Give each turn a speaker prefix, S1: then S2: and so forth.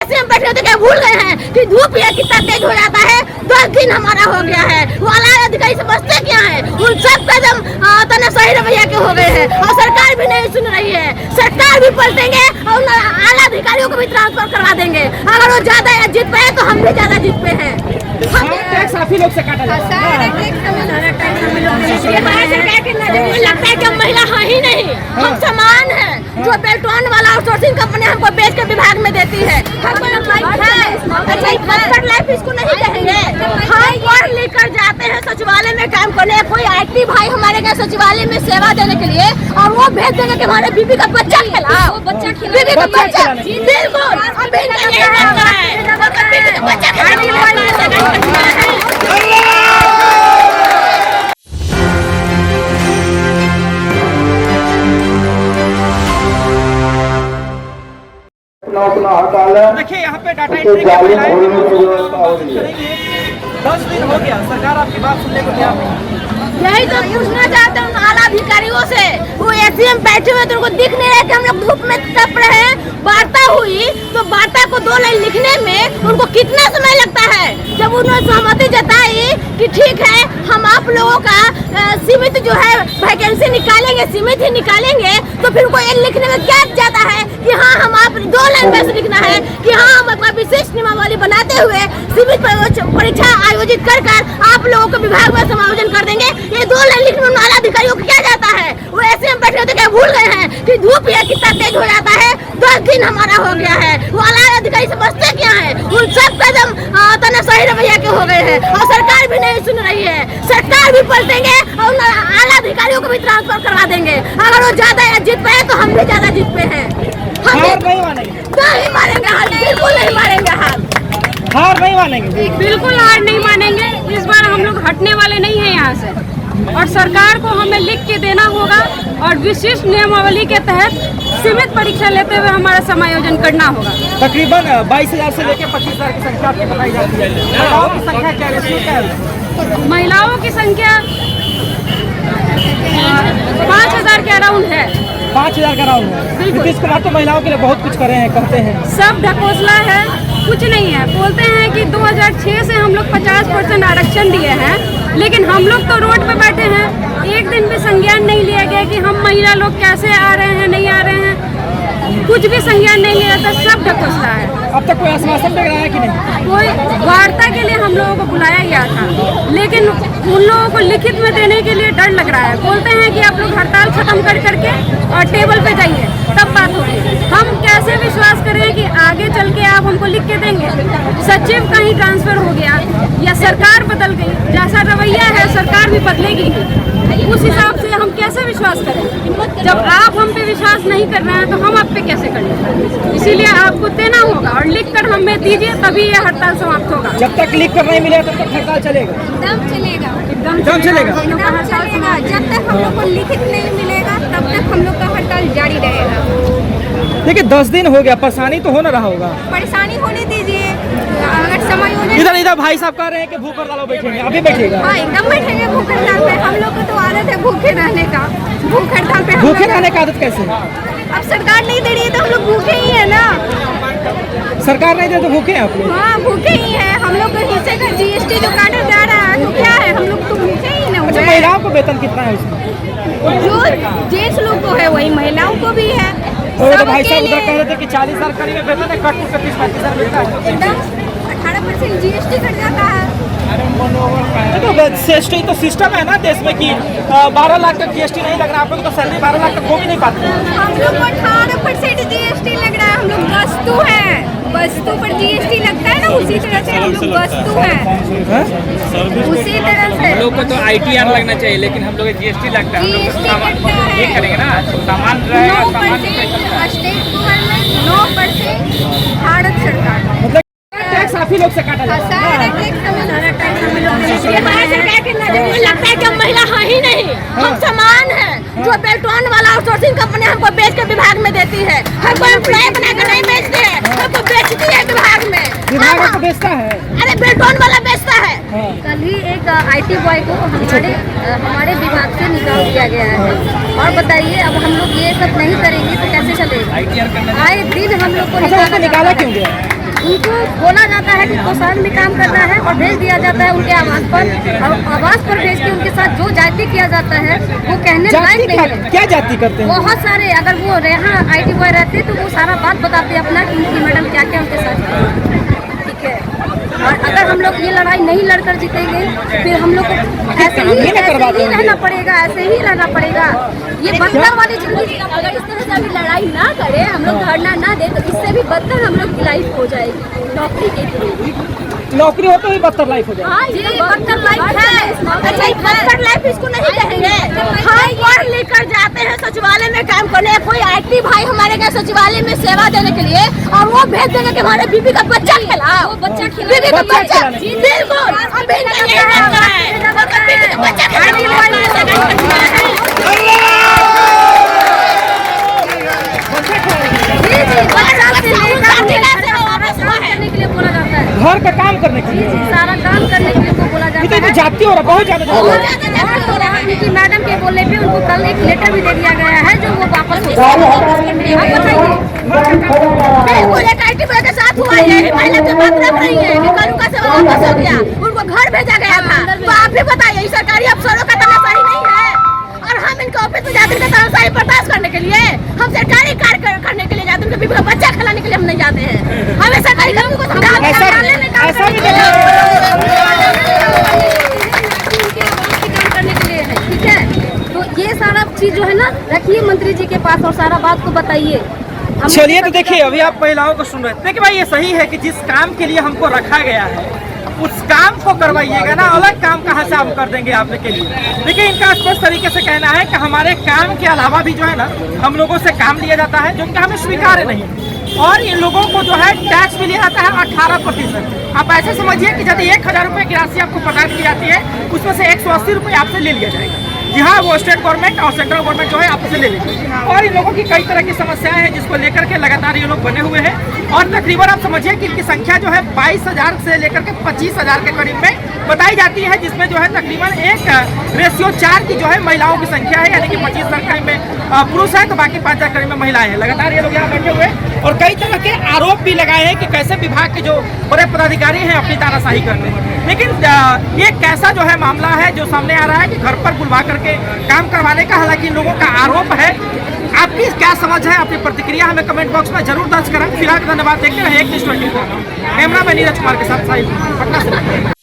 S1: ऐसे हम बैठे होते क्या भूल गए हैं कि धूप ये कितना तेज हो जाता है। 10 दिन हमारा हो गया है, वो आला अधिकारी समझते क्या है, उन सब कदम सही रवैया के हो गए हैं और सरकार भी नहीं सुन रही है। सरकार भी पलटेंगे और आला अधिकारियों को भी ट्रांसफर करवा देंगे। अगर वो ज्यादा जीत पे है तो हम भी ज्यादा जीत पे हैं।
S2: टैक्स आप ही लोग से काटा जाता है।
S1: लगता है कि हम महिला है ही नहीं, हम समान है। जो बेल्टोन वाला आउटसोर्सिंग कंपनी हमको बेच के विभाग में देती है। लाइफ इसको नहीं कहेंगे। हम पढ़ लिख कर जाते हैं सचिवालय में काम करने, कोई IT भाई हमारे यहाँ सचिवालय में सेवा देने के लिए, और वो भेज देंगे कि हमारे बीबी का बच्चा खिलाओ, बीबी का बच्चा बिल्कुल
S2: देखिए यहाँ पे डाटा एंट्री के महिलाएं 10 दिन हो गया, सरकार आपकी बात सुनने को तैयार नहीं।
S1: यही तो पूछना चाहते हैं आला अधिकारियों से। वो SDM बैठे हुए तो उनको दिख नहीं रहा कि हम लोग धूप में तप रहे हैं। वार्ता हुई तो वार्ता को 2 लाइन लिखने में उनको कितना समय लगता है। जब उन्होंने सहमति जताई कि ठीक है हम आप लोगों का सीमित जो है वैकेंसी निकालेंगे, सीमित ही निकालेंगे, तो फिर उनको ये लिखने में क्या जाता है कि हाँ हम आप 2 लाइन बस लिखना है कि हाँ हम अपना विशिष्ट नियमावली बनाते हुए सीमित परीक्षा आयोजित कर आप लोगों को विभाग में समायोजन कर देंगे। ये 2 लाइन लिखने में आला अधिकारियों को क्या जाता है। वो ऐसे हम बैठे होते क्या भूल गए हैं कि धूप ये कितना तेज हो जाता है। 10 दिन हमारा हो गया है, वो आला अधिकारी समझते क्या है, उन सब कदम सही रवैया के हो गए हैं और सरकार भी नहीं सुन रही है। सरकार भी पलटेंगे और आला अधिकारियों को भी ट्रांसफर करवा देंगे। अगर वो ज्यादा जीत पे है तो हम भी ज्यादा जीत पे हैं। हम नहीं मारेंगे हार, बिल्कुल नहीं मारेंगे हार
S2: नहीं मानेंगे,
S3: बिल्कुल हार नहीं मानेंगे। इस बार हम लोग हटने वाले नहीं हैं यहाँ से, और सरकार को हमें लिख के देना होगा और विशिष्ट नियमावली के तहत सीमित परीक्षा लेते हुए हमारा समायोजन करना होगा।
S2: तकरीबन 22,000 से लेकर 25,000 की संख्या आपकी बताई जाती है। महिलाओं की संख्या क्या है?
S3: महिलाओं की संख्या 5,000 के अराउंड है।
S2: 5,000 का राउंड है। नीतीश कुमार तो महिलाओं के लिए बहुत कुछ कर रहे हैं, करते हैं।
S3: सब ढकोसला है, कुछ नहीं है। बोलते हैं कि 2006 से हम लोग 50% आरक्षण दिए हैं, लेकिन हम लोग तो रोड पे बैठे हैं। एक दिन भी संज्ञान नहीं लिया गया कि हम महिला लोग कैसे आ रहे हैं, नहीं आ रहे हैं। कुछ भी संज्ञान नहीं लिया था, सब ढकोसला है।
S2: अब तक कोई आश्वासन मिल रहा है कि नहीं?
S3: कोई वार्ता के लिए हम लोगों को बुलाया गया था, लेकिन उन लोगों को लिखित में देने के लिए डर लग रहा है। बोलते हैं कि आप लोग हड़ताल खत्म कर करके और टेबल पे जाइए, तब बात होगी। हम कैसे विश्वास करें कि आगे चल के आप हमको लिख के देंगे? सचिव कहीं ट्रांसफर हो गया या सरकार बदल गई, जैसा रवैया है सरकार भी बदलेगी। उस हिसाब से हम कैसे विश्वास करें? जब आप हम पे विश्वास नहीं कर रहे हैं तो हम आप पे कैसे करें? इसीलिए आपको देना होगा और लिख कर हमें दीजिए, तभी ये हड़ताल समाप्त होगा।
S2: जब तक लिख कर नहीं मिलेगा तब तक हड़ताल चलेगा।
S3: एकदम चलेगा,
S2: एकदम चलेगा।
S3: जब तक हम लोग को लिखित नहीं मिलेगा तब तक हम लोग का हड़ताल जारी रहेगा।
S2: देखिए 10 दिन हो गया, परेशानी तो हो ना रहा होगा।
S3: परेशानी होने दीजिए। अगर समायोजन
S2: इधर भाई साहब कह रहे हैं कि भूख हड़ताल बैठेंगे, अभी बैठेगा?
S3: हाँ एकदम बैठेंगे भूख हड़ताल पे। हम लोग को तो आदत है भूखे रहने का। भूख हड़ताल पे
S2: भूखे रहने का आदत कैसे?
S3: अब सरकार नहीं दे रही है तो हम लोग भूखे ही है ना।
S2: सरकार नहीं दे तो भूखे हैं आप लोग?
S3: हाँ भूखे ही है। हम लोग को हिस्से का GST जो काटा जा रहा है तो क्या है, हम लोग तो भूखे ही ना।
S2: अच्छा, महिलाओं को वेतन कितना है उसमें?
S3: जो जेंट्स लोग को है वही महिलाओं को भी है।
S2: तो भाई साहब उधर कह रहे थे कि 40,000 करीब वेतन है, कट 30-35,000 मिलता है।
S3: एकदम 18% GST कट जाता है।
S2: तो सिस्टम है ना देश में कि 12 लाख तक GST नहीं लग रहा। आप लोग तो सैलरी 12 लाख तक हो भी नहीं पाते।
S3: हम लोग को 18% GST लग रहा है। हम लोग वस्तु हैं, वस्तु पर GST लगता है ना, उसी तरह से हम लोग वस्तु हैं। उसी तरह से
S4: हम लोग को तो ITR लगना चाहिए, लेकिन हम लोग GST लगता है। हम लोग सामान ये करेंगे ना, सामान
S3: 9% स्टेट गवर्नमेंट, 9% भारत सरकार।
S2: टैक्स आप ही लोग से काटा जाता है।
S1: लगता है कि हम महिला है ही नहीं, हम समान है। जो बेल्टोन वाला आउटसोर्सिंग कंपनी हमको बेच के विभाग में देती है, हमको एम्प्लॉय बनाकर नहीं बेचते हैं, हमको बेचती है विभाग में।
S2: विभाग को बेचता है?
S1: अरे बेल्टोन वाला बेचता है।
S3: कल ही एक IT बॉय को हमारे विभाग से निकाल दिया गया है। और बताइए अब हम लोग ये सब नहीं करेंगे तो कैसे चलेगा? आए दिन हम लोग को
S2: निकाला क्यों गया?
S3: बोला जाता है कि कोषांग में काम करना है और भेज दिया जाता है उनके आवास पर, और आवास पर भेज के उनके साथ जो जाति किया जाता है वो कहने लायक नहीं है।
S2: क्या जाति करते हैं?
S3: बहुत सारे, अगर वो यहाँ IT बॉय रहते तो वो सारा बात बताते अपना कि उनकी मैडम क्या क्या उनके साथ, ठीक है। और अगर हम लोग ये लड़ाई नहीं लड़कर जीतेंगे फिर हम लोग को ऐसे ही रहना पड़ेगा, ऐसे ही रहना पड़ेगा। ये बदतर वाली जिंदगी,
S1: अगर इस तरह से अभी लड़ाई ना करे, हम लोग धरना ना दे, तो इससे भी बदतर हम लोग की लाइफ हो जाएगी नौकरी के थ्रू।
S2: नौकरी हो तो ही बदतर लाइफ हो जाए।
S1: हाँ, ये बदतर लाइफ है। अच्छा, बदतर लाइफ इसको नहीं कहेंगे। हम पढ़ लिख कर जाते हैं सचिवालय में काम करने, कोई IT भाई हमारे गए सचिवालय में सेवा देने के लिए, और वो भेज देंगे कि हमारे बीबी का बच्चा खिलाओ, बीबी का बच्चा, बिल्कुल अभी नहीं
S3: करने के लिए बोला जाता है,
S2: घर का काम करने के लिए,
S3: सारा काम करने के लिए उनको बोला जाता है।
S2: जाती हो रहा, बहुत ज्यादा
S3: हो रहा है। उनकी मैडम के बोलने पे उनको कल एक लेटर भी दे दिया गया है जो वो वापस हो जाएगी। आप बताइए,
S1: बिल्कुल एक IT भाई के साथ हुआ है, पहले से बात रख रही है कि कल उनका सेवा वापस हो गया, उनको घर भेजा गया था। तो आप भी बताइए, ये सरकारी अफसरों का तमाशाही नहीं है, और हम इनके ऑफिस में जाते हैं तमाशाही बर्दाश्त करने के लिए, हम सरकारी कार्य करने के लिए जाते हैं, उनके बीबी का बच्चा खिलाने के लिए हम नहीं जाते हैं। हमें सरकारी कर्मी को
S3: करने के लिए है, ठीक है। तो ये सारा चीज जो है ना, रखिए मंत्री जी के पास और सारा बात को बताइए।
S2: चलिए, तो देखिए अभी आप महिलाओं को सुन रहे थे। देखिए भाई, ये सही है कि जिस काम के लिए हमको रखा गया है उस काम को करवाइएगा ना, अलग काम कहाँ से हम कर देंगे आपके लिए। देखिए, इनका स्पष्ट तरीके से कहना है कि हमारे काम के अलावा भी जो है ना हम लोगों से काम लिया जाता है, जो कि हमें स्वीकार्य नहीं। और इन लोगों को जो है टैक्स भी लिया जाता है 18%। आप ऐसे समझिए कि यदि 1000 रुपये की राशि आपको प्रदान की जाती है, उसमें से 180 रुपये आपसे ले लिया जाएगा। जी हाँ, वो स्टेट गवर्नमेंट और सेंट्रल गवर्नमेंट जो है आपसे ले लेगी। और इन लोगों की कई तरह की समस्याएं हैं जिसको लेकर के लगातार ये लोग बने हुए हैं। और तकरीबन आप समझिए कि इनकी संख्या जो है 22,000 से लेकर के 25,000 के करीब में बताई जाती है, जिसमें जो है तकरीबन 1:4 की जो है महिलाओं की संख्या है, यानी कि 25,000 करीब में पुरुष है तो बाकी 5,000 करीब में महिलाएं हैं। लगातार ये लोग यहाँ बैठे हुए और कई तरह के आरोप भी लगाए हैं कि कैसे विभाग के जो बड़े पदाधिकारी हैं अपनी तानाशाही करते हैं। लेकिन ये कैसा जो है मामला है जो सामने आ रहा है कि घर पर बुलवा करके काम करवाने का, हालांकि इन लोगों का आरोप है। आपकी क्या समझ है, अपनी प्रतिक्रिया हमें कमेंट बॉक्स में जरूर दर्ज करें। फिलहाल धन्यवाद, देखते रहे एक कैमरा मैन नीरज कुमार के साथ साहिल, पटना से।